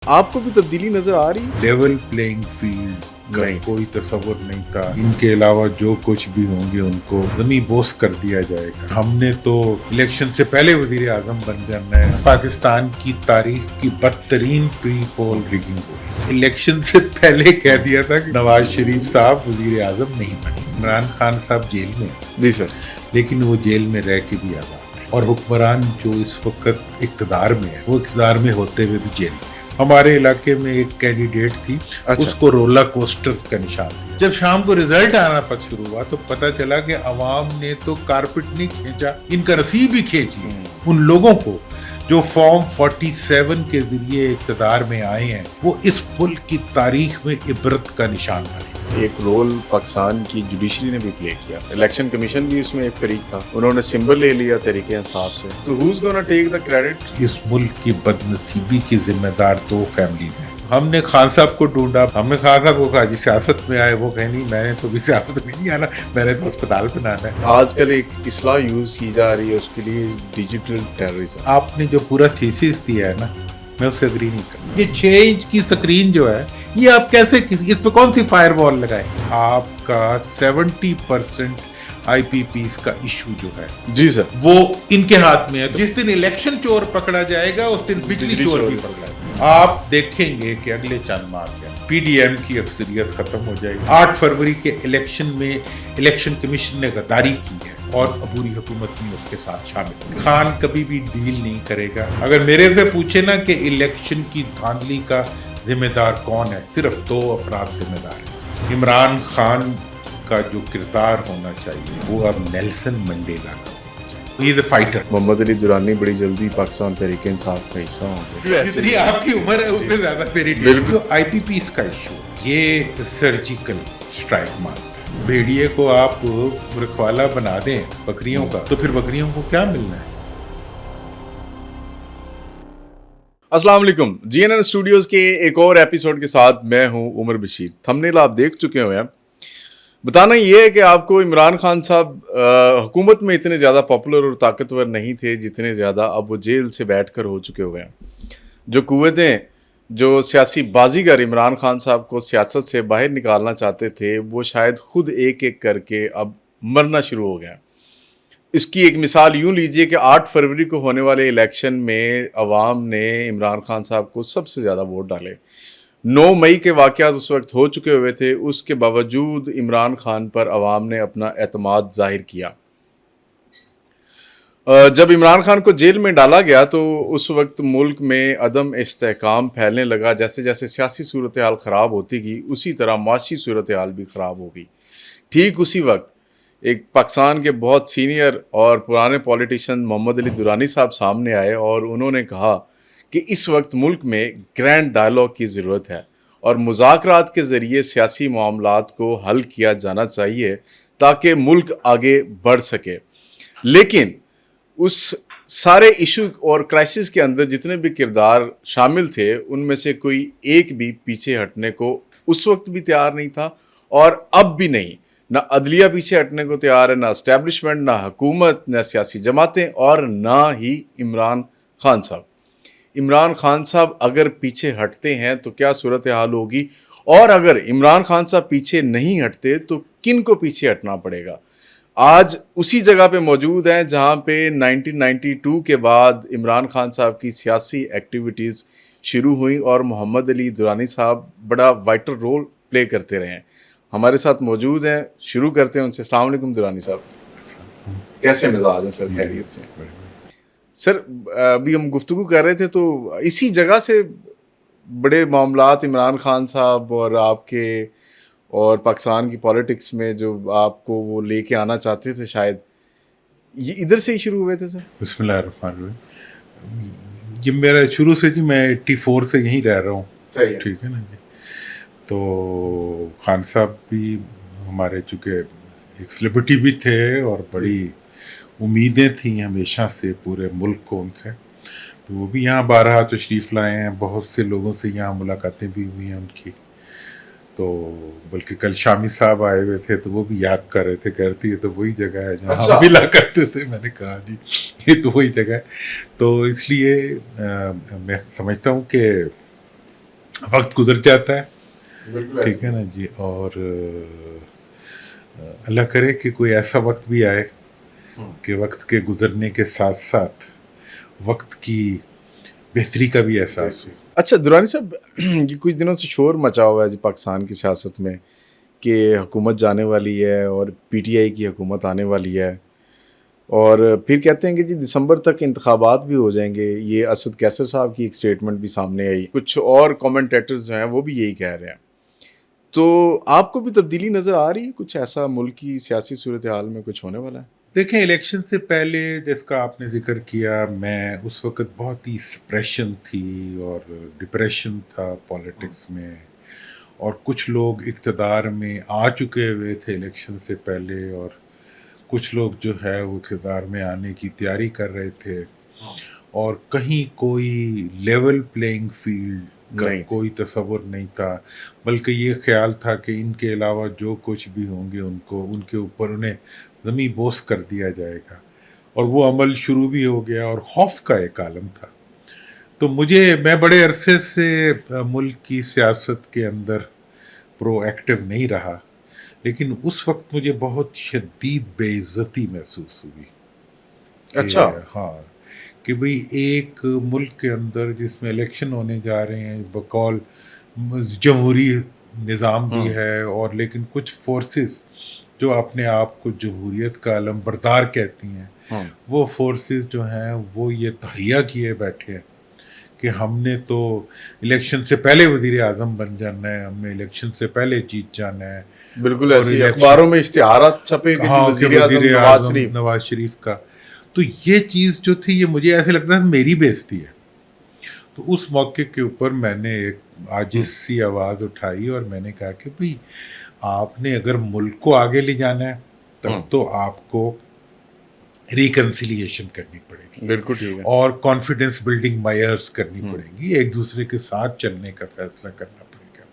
آپ کو بھی تبدیلی نظر آ رہی ہے؟ لیول پلینگ فیلڈ کا نہیں۔ کوئی تصور نہیں تھا. ان کے علاوہ جو کچھ بھی ہوں گے ان کو زمیں بوس کر دیا جائے گا. ہم نے تو الیکشن سے پہلے وزیر اعظم بن جانا ہے. پاکستان کی تاریخ کی بدترین پری پول ریگنگ ہوئی. الیکشن سے پہلے کہہ دیا تھا کہ نواز شریف صاحب وزیر اعظم نہیں بنے. عمران خان صاحب جیل میں جی سر. لیکن وہ جیل میں رہ کے بھی آزاد ہے. اور حکمران جو اس وقت اقتدار میں ہے وہ اقتدار میں ہوتے ہوئے بھی جیل میں. ہمارے علاقے میں ایک کینڈیڈیٹ تھی, اس کو رولر کوسٹر کا نشان دیا. جب شام کو ریزلٹ آنا شروع ہوا تو پتا چلا کہ عوام نے تو کارپٹ نہیں کھینچا, ان کا رسید بھی کھینچ لیا. ان لوگوں کو جو فارم 47 کے ذریعے اقتدار میں آئے ہیں وہ اس ملک کی تاریخ میں عبرت کا نشان بنے. ایک رول پاکستان کی جوڈیشری نے بھی پلے کیا. الیکشن کمیشن بھی اس میں ایک فریق تھا, انہوں نے سمبل لے لیا تحریک انصاف سے. تو who's gonna take the credit؟ اس ملک کی بدنصیبی کی ذمہ دار دو فیملیز ہیں. ہم نے خان صاحب کو ڈھونڈا, ہم نے خان صاحب کو کہا جی سیاست میں آئے. وہ کہیں نہیں, میں نے تو بھی سیاست میں نہیں آنا, میں نے تو اسپتال بنانا ہے. آج کل ایک اصطلاح یوز کی جا رہی ہے اس کے لیے, ڈیجیٹل ٹیررزم. آپ نے جو پورا تھیسس دیا ہے نا, میں اس سے اگری نہیں کرتا. یہ 6 انچ کی سکرین جو ہے یہ آپ کیسے, اس پہ کون سی فائر وال لگائیں؟ آپ کا 70% آئی پی پیز کا ایشو جو ہے جی سر, وہ ان کے ہاتھ میں ہے. جس دن الیکشن چور پکڑا جائے گا اس دن بجلی چور بھی پکڑا جائے گا. آپ دیکھیں گے کہ اگلے چند ماہ کے پی ڈی ایم کی اکثریت ختم ہو جائے گی. 8 فروری کے الیکشن میں الیکشن کمیشن نے غداری کی ہے اور عبوری حکومت میں اس کے ساتھ شامل. خان کبھی بھی ڈیل نہیں کرے گا. اگر میرے سے پوچھے نا کہ الیکشن کی دھاندلی کا ذمہ دار کون ہے, صرف 2 افراد ذمہ دار ہیں. عمران خان کا جو کردار ہونا چاہیے وہ اب نیلسن منڈیلا کا ہونا چاہیے. ہی از اے فائٹر. محمد علی درانی بڑی جلدی پاکستان تحریک انصاف کا حصہ ہوں گے. جتنی آپ کی عمر ہے اس سے زیادہ میری. بالکل. آئی پی پیز کا ایشو یہ سرجیکل اسٹرائک مانگتا ہے. بھیڑیے کو آپ رکھوالا بنا دیں بکریوں کا تو پھر بکریوں کو کیا ملنا ہے؟ السلام علیکم. جی این این اسٹوڈیوز کے ایک اور ایپیسوڈ کے ساتھ میں ہوں عمر بشیر. تھمبنیل آپ دیکھ چکے ہوئے ہیں. بتانا یہ ہے کہ آپ کو عمران خان صاحب حکومت میں اتنے زیادہ پاپولر اور طاقتور نہیں تھے جتنے زیادہ اب وہ جیل سے بیٹھ کر ہو چکے ہوئے ہیں. جو قوتیں جو سیاسی بازیگر عمران خان صاحب کو سیاست سے باہر نکالنا چاہتے تھے وہ شاید خود ایک ایک کر کے اب مرنا شروع ہو گئے. اس کی ایک مثال یوں لیجئے کہ 8 فروری کو ہونے والے الیکشن میں عوام نے عمران خان صاحب کو سب سے زیادہ ووٹ ڈالے. 9 مئی کے واقعات اس وقت ہو چکے ہوئے تھے, اس کے باوجود عمران خان پر عوام نے اپنا اعتماد ظاہر کیا. جب عمران خان کو جیل میں ڈالا گیا تو اس وقت ملک میں عدم استحکام پھیلنے لگا. جیسے جیسے سیاسی صورتحال خراب ہوتی گئی اسی طرح معاشی صورتحال بھی خراب ہو گئی. ٹھیک اسی وقت ایک پاکستان کے بہت سینئر اور پرانے پولیٹیشین محمد علی درانی صاحب سامنے آئے اور انہوں نے کہا کہ اس وقت ملک میں گرینڈ ڈائلاگ کی ضرورت ہے اور مذاکرات کے ذریعے سیاسی معاملات کو حل کیا جانا چاہیے تاکہ ملک آگے بڑھ سکے. لیکن اس سارے ایشو اور کرائسس کے اندر جتنے بھی کردار شامل تھے ان میں سے کوئی ایک بھی پیچھے ہٹنے کو اس وقت بھی تیار نہیں تھا اور اب بھی نہیں. نہ عدلیہ پیچھے ہٹنے کو تیار ہے, نہ اسٹیبلشمنٹ, نہ حکومت, نہ سیاسی جماعتیں اور نہ ہی عمران خان صاحب. عمران خان صاحب اگر پیچھے ہٹتے ہیں تو کیا صورتحال ہوگی, اور اگر عمران خان صاحب پیچھے نہیں ہٹتے تو کن کو پیچھے ہٹنا پڑے گا. آج اسی جگہ پہ موجود ہیں جہاں پہ 1992 کے بعد عمران خان صاحب کی سیاسی ایکٹیویٹیز شروع ہوئیں اور محمد علی درانی صاحب بڑا وائٹل رول پلے کرتے رہے ہیں. ہمارے ساتھ موجود ہیں, شروع کرتے ہیں ان سے. السلام علیکم درانی صاحب, کیسے مزاج ہیں سر؟ خیریت سے سر. ابھی ہم گفتگو کر رہے تھے تو اسی جگہ سے بڑے معاملات عمران خان صاحب اور آپ کے اور پاکستان کی پالیٹکس میں جو آپ کو وہ لے کے آنا چاہتے تھے شاید یہ ادھر سے ہی شروع ہوئے تھے سر. بسم اللہ الرحمن الرحیم. یہ میرا شروع سے جی میں 84 سے یہیں رہ رہا ہوں. صحیح ہے. ٹھیک ہے نا جی. تو خان صاحب بھی ہمارے چونکہ ایک سیلیبریٹی بھی تھے اور بڑی امیدیں تھیں ہمیشہ سے پورے ملک کو ان سے, تو وہ بھی یہاں بارہا تشریف لائے ہیں. بہت سے لوگوں سے یہاں ملاقاتیں بھی ہوئی ہیں ان کی. تو بلکہ کل شامی صاحب آئے ہوئے تھے تو وہ بھی یاد کر رہے تھے, کہتے یہ تو وہی جگہ ہے جہاں ہم ملا کرتے تھے. میں نے کہا جی یہ تو وہی جگہ ہے. تو اس لیے میں سمجھتا ہوں کہ وقت گزر جاتا ہے، بالکل ٹھیک ہے نا جی. اور اللہ کرے کہ کوئی ایسا وقت بھی آئے کہ وقت کے گزرنے کے ساتھ ساتھ وقت کی بہتری کا بھی احساس ہو. اچھا درانی صاحب، یہ کچھ دنوں سے شور مچا ہوا ہے جی پاکستان کی سیاست میں کہ حکومت جانے والی ہے اور پی ٹی آئی کی حکومت آنے والی ہے، اور پھر کہتے ہیں کہ جی دسمبر تک انتخابات بھی ہو جائیں گے. یہ اسد کیسر صاحب کی ایک سٹیٹمنٹ بھی سامنے آئی، کچھ اور کامنٹیٹرز جو ہیں وہ بھی یہی کہہ رہے ہیں. تو آپ کو بھی تبدیلی نظر آ رہی ہے؟ کچھ ایسا ملک کی سیاسی صورتحال میں کچھ ہونے والا ہے؟ دیکھیں، الیکشن سے پہلے جس کا آپ نے ذکر کیا، میں اس وقت بہت ہی سپریشن تھی اور ڈپریشن تھا پالیٹکس میں، اور کچھ لوگ اقتدار میں آ چکے ہوئے تھے الیکشن سے پہلے، اور کچھ لوگ جو ہے وہ اقتدار میں آنے کی تیاری کر رہے تھے، اور کہیں کوئی لیول پلینگ فیلڈ کا نہیں. کوئی تصور نہیں تھا، بلکہ یہ خیال تھا کہ ان کے علاوہ جو کچھ بھی ہوں گے ان کے اوپر انہیں زمیں بوس کر دیا جائے گا، اور وہ عمل شروع بھی ہو گیا، اور خوف کا ایک عالم تھا. تو میں بڑے عرصے سے ملک کی سیاست کے اندر پرو ایکٹیو نہیں رہا، لیکن اس وقت مجھے بہت شدید بے عزتی محسوس ہوئی کہ اچھا. ہاں، کہ بھئی ایک ملک کے اندر جس میں الیکشن ہونے جا رہے ہیں بقول جمہوری نظام بھی ہے، اور لیکن کچھ فورسز جو اپنے آپ کو جمہوریت کا علم بردار کہتی ہیں، وہ فورسز جو ہیں وہ یہ تہیہ کیے بیٹھے ہیں کہ ہم نے تو الیکشن سے پہلے وزیر اعظم بن جانا ہے، ہم نے الیکشن سے پہلے جیت جانا ہے. بالکل ایسے اخباروں میں اشتہارات چھپے کہ وزیر اعظم نواز شریف کا. تو یہ چیز جو تھی، یہ مجھے ایسے لگتا ہے میری بےعزتی ہے. تو اس موقع کے اوپر میں نے ایک عاجز سی آواز اٹھائی اور میں نے کہا کہ بھئی آپ نے اگر ملک کو آگے لے جانا ہے تب تو آپ کو ریکنسیلیشن کرنی پڑے گی، بالکل ٹھیک ہے، اور کانفیڈنس بلڈنگ میئرز کرنی پڑیں گی، ایک دوسرے کے ساتھ چلنے کا فیصلہ کرنا پڑے گا.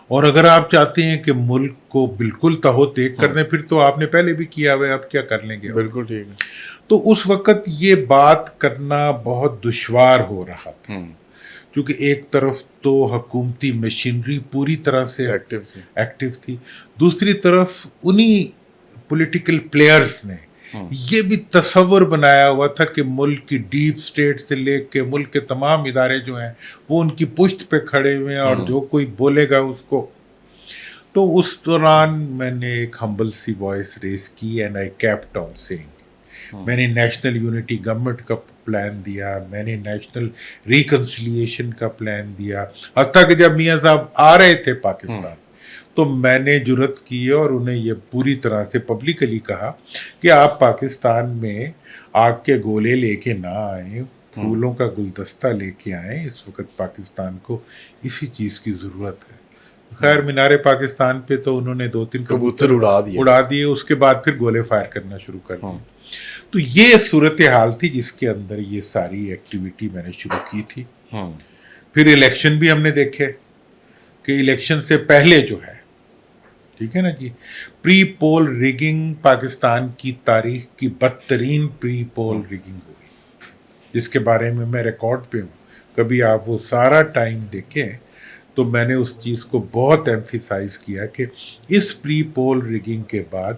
اور اگر آپ چاہتے ہیں کہ ملک کو بالکل تہو تیگ کر دیں، پھر تو آپ نے پہلے بھی کیا ہوا ہے، آپ کیا کر لیں گے؟ بالکل ٹھیک ہے. تو اس وقت یہ بات کرنا بہت دشوار ہو رہا تھا، کیونکہ ایک طرف تو حکومتی مشینری پوری طرح سے ایکٹیو تھی، دوسری طرف انہی پولیٹیکل پلیئرز نے یہ بھی تصور بنایا ہوا تھا کہ ملک کی ڈیپ سٹیٹ سے لے کے ملک کے تمام ادارے جو ہیں وہ ان کی پشت پہ کھڑے ہوئے ہیں، اور جو کوئی بولے گا اس کو. تو اس دوران میں نے ایک ہمبل سی وائس ریز کی، and I kept on saying. میں نے نیشنل یونٹی گورنمنٹ کا پلان دیا، میں نے نیشنل ریکنسیلیشن کا پلان دیا، حتیٰ کہ جب میاں صاحب آ رہے تھے پاکستان تو میں نے جرأت کی اور انہیں یہ پوری طرح سے پبلکلی کہا کہ آپ پاکستان میں آگ کے گولے لے کے نہ آئیں، پھولوں کا گلدستہ لے کے آئیں، اس وقت پاکستان کو اسی چیز کی ضرورت ہے. خیر، مینار پاکستان پہ تو انہوں نے 2-3 کبوتر اڑا دیے، اس کے بعد پھر گولے فائر کرنا شروع کر دیے. تو یہ صورتحال تھی جس کے اندر یہ ساری ایکٹیویٹی میں نے شروع کی تھی. پھر الیکشن بھی ہم نے دیکھے کہ الیکشن سے پہلے جو ہے، ٹھیک ہے نا جی، پری پول ریگنگ پاکستان کی تاریخ کی بدترین پری پول ریگنگ ہوئی، جس کے بارے میں میں ریکارڈ پہ ہوں. کبھی آپ وہ سارا ٹائم دیکھیں تو میں نے اس چیز کو بہت ایمفیسائز کیا کہ اس پری پول ریگنگ کے بعد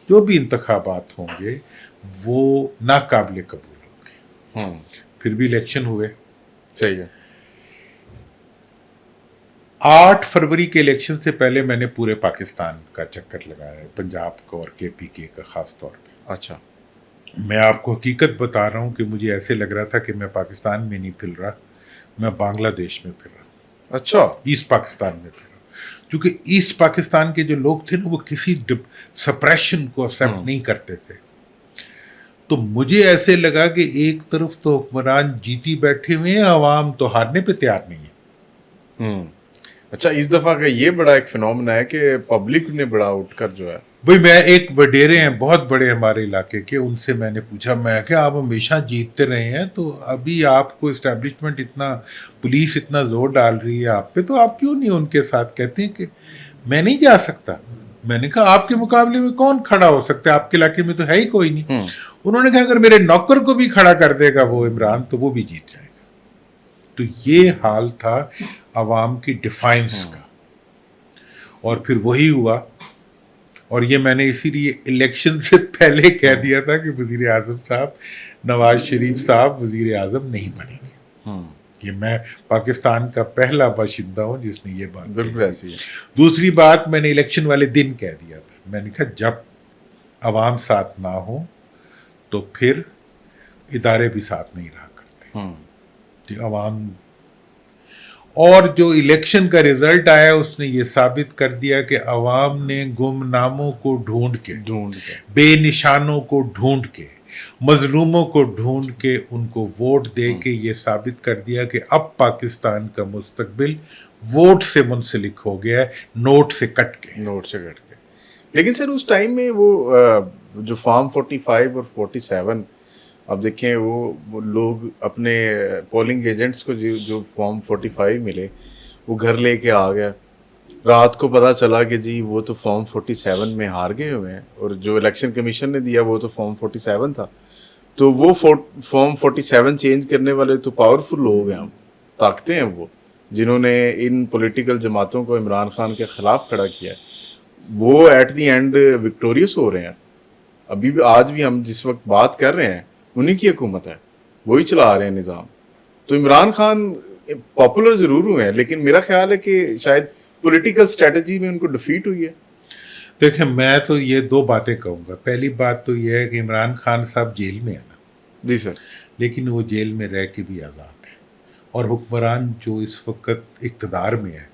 جو بھی انتخابات ہوں گے وہ ناقابل قبول ہوں گے. پھر بھی الیکشن ہوئے. صحیح ہے. 8 فروری کے الیکشن سے پہلے میں نے پورے پاکستان کا چکر لگایا ہے، پنجاب کا اور کے پی کے کا خاص طور پہ. اچھا. میں آپ کو حقیقت بتا رہا ہوں کہ مجھے ایسے لگ رہا تھا کہ میں پاکستان میں نہیں پھر رہا، میں بنگلہ دیش میں پھر رہا. اچھا. ایسٹ پاکستان میں پھر رہا، کیونکہ ایسٹ پاکستان کے جو لوگ تھے نا وہ کسی سپریشن کو ایکسیپٹ نہیں کرتے تھے. تو مجھے ایسے لگا کہ ایک طرف تو حکمران جیتی بیٹھے ہوئے ہیں، عوام تو ہارنے پہ تیار نہیں ہے. اچھا، اس دفعہ کا یہ بڑا ایک فنومنا ہے کہ پبلک نے بڑا اٹھ کر جو ہے، بھئی میں ایک وڈیرے ہیں بہت بڑے ہمارے علاقے کے، ان سے میں نے پوچھا، میں کہ آپ ہمیشہ جیتتے رہے ہیں تو ابھی آپ کو اسٹیبلشمنٹ اتنا، پولیس اتنا زور ڈال رہی ہے آپ پہ، تو آپ کیوں نہیں ان کے ساتھ؟ کہتے ہیں کہ میں نہیں جا سکتا. میں نے کہا آپ کے مقابلے میں کون کھڑا ہو سکتا ہے؟ آپ کے علاقے میں تو ہے ہی کوئی نہیں. انہوں نے کہا اگر میرے نوکر کو بھی کھڑا کر دے گا وہ عمران تو وہ بھی جیت جائے گا. تو یہ حال تھا عوام کی ڈیفائنس کا، اور پھر وہی ہوا. اور یہ میں نے اسی لیے الیکشن سے پہلے کہہ دیا تھا کہ وزیر اعظم صاحب، نواز شریف صاحب وزیر اعظم نہیں بنیں گے. کہ میں پاکستان کا پہلا باشندہ ہوں جس نے یہ بات بالکل کہی. ایسی ہے. دوسری بات میں نے الیکشن والے دن کہہ دیا تھا، میں نے کہا جب عوام ساتھ نہ ہو تو پھر ادارے بھی ساتھ نہیں رہا کرتے. کہ عوام، اور جو الیکشن کا رزلٹ آیا اس نے یہ ثابت کر دیا کہ عوام نے گمناموں کو ڈھونڈ کے، بے نشانوں کو ڈھونڈ کے، مظلوموں کو ڈھونڈ کے ان کو ووٹ دے کے یہ ثابت کر دیا کہ اب پاکستان کا مستقبل ووٹ سے منسلک ہو گیا ہے، نوٹ سے کٹ کے. لیکن سر اس ٹائم میں وہ جو فارم 45 اور 47، اب دیکھیں وہ لوگ اپنے پولنگ ایجنٹس کو جو فارم 45 ملے وہ گھر لے کے آ گیا. رات کو پتہ چلا کہ جی وہ تو فارم 47 میں ہار گئے ہوئے ہیں، اور جو الیکشن کمیشن نے دیا وہ تو فارم 47 تھا. تو وہ فارم 47 چینج کرنے والے تو پاورفل لوگ ہیں، طاقتیں ہیں وہ، جنہوں نے ان پولیٹیکل جماعتوں کو عمران خان کے خلاف کھڑا کیا ہے. وہ ایٹ دی اینڈ وکٹوریس ہو رہے ہیں. ابھی بھی آج بھی ہم جس وقت بات کر رہے ہیں انہی کی حکومت ہے، وہی چلا رہے ہیں نظام. تو عمران خان پاپولر ضرور ہوئے ہیں، لیکن میرا خیال ہے کہ شاید پولیٹیکل اسٹریٹجی میں ان کو ڈیفیٹ ہوئی ہے. دیکھیں میں تو یہ دو باتیں کہوں گا. پہلی بات تو یہ ہے کہ عمران خان صاحب جیل میں ہیں نا. جی سر. لیکن وہ جیل میں رہ کے بھی آزاد ہے، اور حکمران جو اس وقت اقتدار میں ہے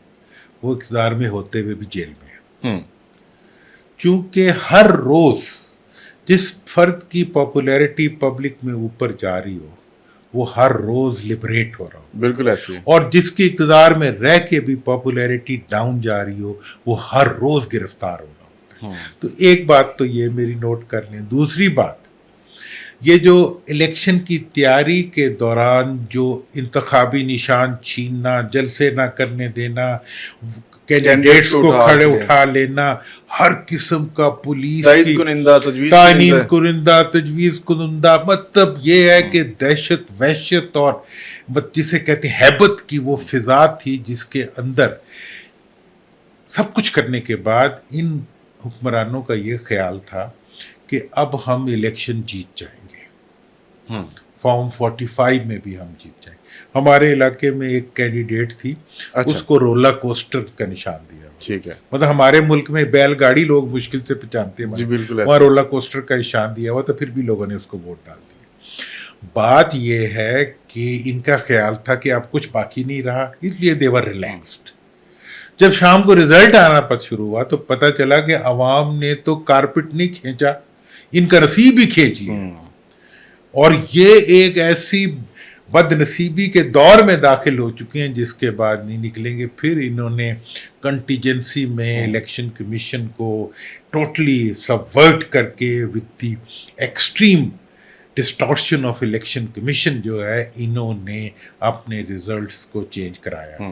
وہ اقتدار میں ہوتے ہوئے بھی جیل میں ہے. چونکہ ہر روز جس فرد کی پاپولیرٹی پبلک میں اوپر جا رہی ہو وہ ہر روز لبریٹ ہو رہا ہو. بالکل ایسی ہے. اور جس کی اقتدار میں رہ کے بھی پاپولیرٹی ڈاؤن جا رہی ہو وہ ہر روز گرفتار ہو رہا ہوتا ہے. تو ایک بات تو یہ میری نوٹ کر لیں. دوسری بات، یہ جو الیکشن کی تیاری کے دوران جو انتخابی نشان چھیننا، جلسے نہ کرنے دینا، کینڈیڈیٹس کو کھڑے اٹھا لینا، ہر قسم کا پولیس کی تعین کنندہ، تجویز کنندہ، مطلب یہ ہے کہ دہشت وحشت اور جسے کہتے ہیں ہیبت کی وہ فضا تھی جس کے اندر سب کچھ کرنے کے بعد ان حکمرانوں کا یہ خیال تھا کہ اب ہم الیکشن جیت جائیں گے. فارم 45 میں بھی ہم جیت جائیں. ہمارے علاقے میں ایک کینڈیڈیٹ تھی، اس کو رولر کوسٹر کا نشان دیا. ٹھیک ہے. مطلب ہمارے ملک میں بیل گاڑی لوگ مشکل سے پہچانتے ہیں، وہاں رولر کوسٹر کا نشان دیا ہوا، تو پھر بھی لوگوں نے اس کو ووٹ ڈال دیا. بات یہ ہے کہ ان کا خیال تھا کہ اب کچھ باقی نہیں رہا، اس لیے دیور ریلیکسڈ. جب شام کو رزلٹ آنا پتہ شروع ہوا تو پتہ چلا کہ عوام نے تو کارپٹ نہیں کھینچا، ان کا رسی بھی کھینچ لیا. اور یہ ایک ایسی بد نصیبی کے دور میں داخل ہو چکے ہیں جس کے بعد نہیں نکلیں گے. پھر انہوں نے کنٹیجنسی میں الیکشن کمیشن کو ٹوٹلی سبورٹ کر کے with the extreme distortion of election commission جو ہے انہوں نے اپنے ریزلٹس کو چینج کرایا.